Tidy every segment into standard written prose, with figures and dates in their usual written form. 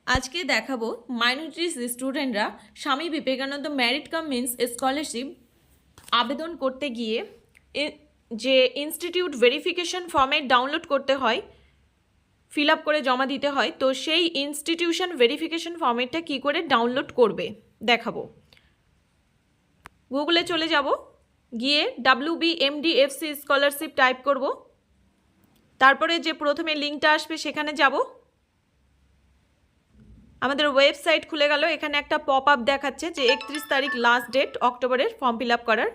আজকে দেখাবো মাইনরিটিস স্টুডেন্টরা Swami Vivekananda merit cum means scholarship আবেদন করতে গিয়ে যে ইনস্টিটিউট ভেরিফিকেশন ফর্মেট ডাউনলোড করতে হয়, ফিল আপ করে জমা দিতে হয়, তো সেই ইনস্টিটিউশন ভেরিফিকেশন ফর্মেটটা কী করে ডাউনলোড করবে দেখাবো। গুগলে চলে যাব, গিয়ে WBMDFC স্কলারশিপ টাইপ করব, তারপরে যে প্রথমে লিঙ্কটা আসবে সেখানে যাব। আমাদের ওয়েবসাইট খুলে গেল। এখানে একটা পপ আপ দেখাচ্ছে যে 31 তারিখ লাস্ট ডেট অক্টোবরের ফর্ম ফিল আপ করার,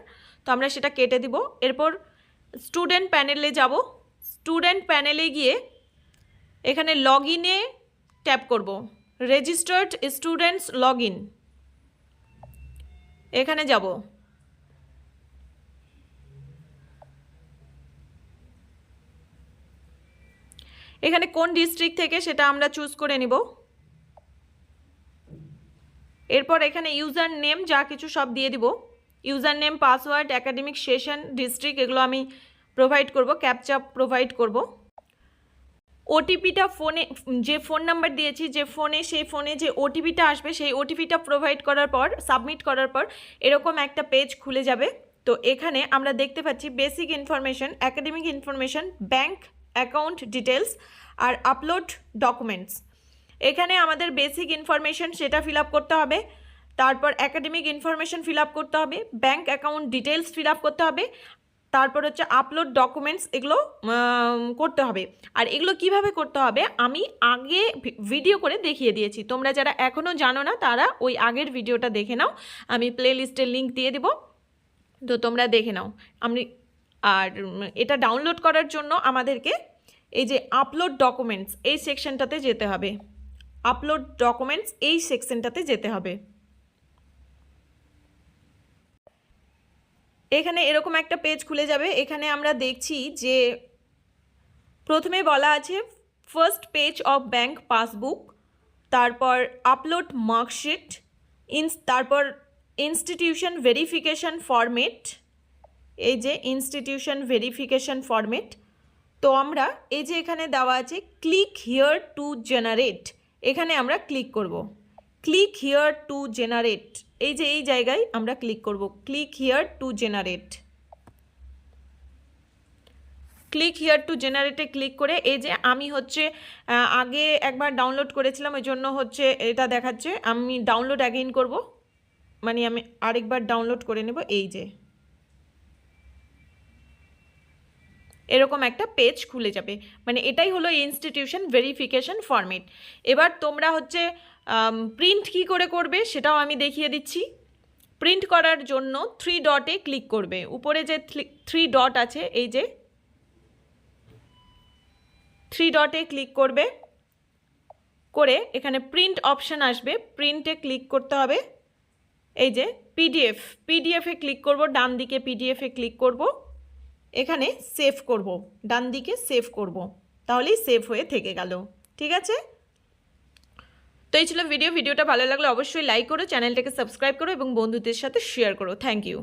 তো আমরা সেটা কেটে দিব। এরপর স্টুডেন্ট প্যানেলে যাব। স্টুডেন্ট প্যানেলে গিয়ে এখানে লগ ইনে ট্যাপ করব, রেজিস্টার্ড স্টুডেন্টস লগ ইন, এখানে যাব। এখানে কোন ডিস্ট্রিক্ট থেকে সেটা আমরা চুজ করে নিব। এরপর এখানে ইউজার নেম যা কিছু সব দিয়ে দিব, user name, password, academic session, district, এগুলো আমি প্রোভাইড করব, ক্যাপচা প্রোভাইড করব। ওটিপিটা ফোনে, যে ফোন নাম্বার দিয়েছি যে ফোনে, সেই ফোনে যে ওটিপিটা আসবে সেই ওটিপিটা প্রোভাইড করার পর, সাবমিট করার পর এরকম একটা পেজ খুলে যাবে। তো এখানে আমরা দেখতে পাচ্ছি basic information, academic information, bank account details আর আপলোড ডকুমেন্টস। এখানে আমাদের বেসিক ইনফরমেশন সেটা ফিল আপ করতে হবে, তারপর একাডেমিক ইনফরমেশন ফিল আপ করতে হবে, bank account details fill up করতে হবে, তারপর হচ্ছে আপলোড ডকুমেন্টস, এগুলো করতে হবে। আর এগুলো কিভাবে করতে হবে আমি আগে ভিডিও করে দেখিয়ে দিয়েছি, তোমরা যারা এখনও জানো না তারা ওই আগের ভিডিওটা দেখে নাও, আমি প্লে লিস্টের লিঙ্ক দিয়ে দেব, তো তোমরা দেখে নাও। আর এটা ডাউনলোড করার জন্য আমাদেরকে এই যে আপলোড ডকুমেন্টস এই সেকশনটাতে যেতে হবে, আপলোড ডকুমেন্টস এই সেকশনটাতে যেতে হবে। এখানে এরকম একটা পেজ খুলে যাবে। এখানে আমরা দেখছি যে প্রথমে বলা আছে first page of bank passbook, তারপর আপলোড মার্কশিট, তারপর ইনস্টিটিউশন ভেরিফিকেশন ফরম্যাট, এই যে ইনস্টিটিউশন ভেরিফিকেশন ফরম্যাট। তো আমরা এই যে এখানে দেওয়া আছে ক্লিক হিয়ার টু জেনারেট, এখানে আমরা ক্লিক করব, ক্লিক হিয়ার টু জেনারেট, এই যে এই জায়গায় আমরা ক্লিক করব, click here to generate. Click here to জেনারেটে ক্লিক করে এই যে আমি হচ্ছে আগে একবার ডাউনলোড করেছিলাম, ওই জন্য হচ্ছে এটা দেখাচ্ছে, আমি ডাউনলোড অ্যাগেইন করব, মানে আমি আরেকবার ডাউনলোড করে নেব। এই যে এরকম একটা পেজ খুলে যাবে, মানে এটাই হলো ইনস্টিটিউশন ভেরিফিকেশন ফরম্যাট। এবার তোমরা হচ্ছে প্রিন্ট কি করে করবে সেটাও আমি দেখিয়ে দিচ্ছি। প্রিন্ট করার জন্য 3 ডটে ক্লিক করবে, উপরে যে 3 ডট আছে, এই যে 3 ডটে ক্লিক করবে, করে এখানে প্রিন্ট অপশান আসবে, প্রিন্টে ক্লিক করতে হবে। এই যে পিডিএফে ক্লিক করব, ডান দিকে পিডিএফে ক্লিক করব, এখানে সেভ করব, ডান দিকে সেভ করব, তাহলেই সেভ হয়ে থেকে গেল। ঠিক আছে, তো এই ছিল ভিডিওটা ভালো লাগলে অবশ্যই লাইক করো, চ্যানেলটাকে সাবস্ক্রাইব করো এবং বন্ধুদের সাথে শেয়ার করো। Thank you.